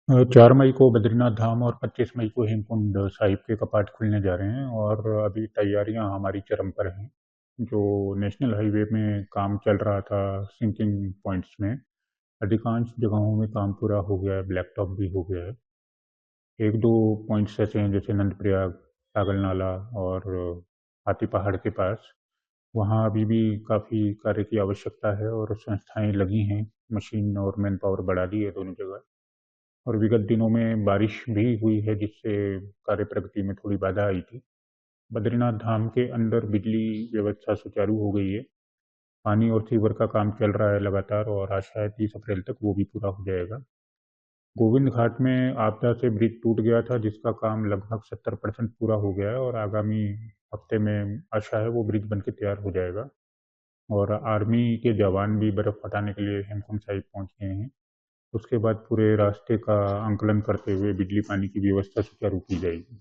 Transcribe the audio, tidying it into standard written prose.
4 मई को बद्रीनाथ धाम और 25 मई को हेमकुंड साहिब के कपाट खुलने जा रहे हैं और अभी तैयारियां हमारी चरम पर हैं। जो नेशनल हाईवे में काम चल रहा था सिंकिंग पॉइंट्स में, अधिकांश जगहों में काम पूरा हो गया है, ब्लैक टॉप भी हो गया है। एक दो पॉइंट्स ऐसे हैं जैसे नंदप्रयाग, पागल नाला और हाथी पहाड़ के पास, वहाँ अभी भी काफ़ी कार्य की आवश्यकता है और संस्थाएं लगी हैं, मशीन और मैन पावर बढ़ा दी है दोनों जगह। और विगत दिनों में बारिश भी हुई है जिससे कार्य प्रगति में थोड़ी बाधा आई थी। बद्रीनाथ धाम के अंदर बिजली व्यवस्था सुचारू हो गई है। पानी और सीवर का काम चल रहा है लगातार और आशा है 30 अप्रैल तक वो भी पूरा हो जाएगा। गोविंद घाट में आपदा से ब्रिज टूट गया था जिसका काम लगभग 70% पूरा हो गया है और आगामी हफ्ते में आशा है वो ब्रिज बन के तैयार हो जाएगा। और आर्मी के जवान भी बर्फ हटाने के लिए हेमकुंड साहिब पहुंच गए हैं। उसके बाद पूरे रास्ते का आंकलन करते हुए बिजली पानी की व्यवस्था सुचारू की जाएगी।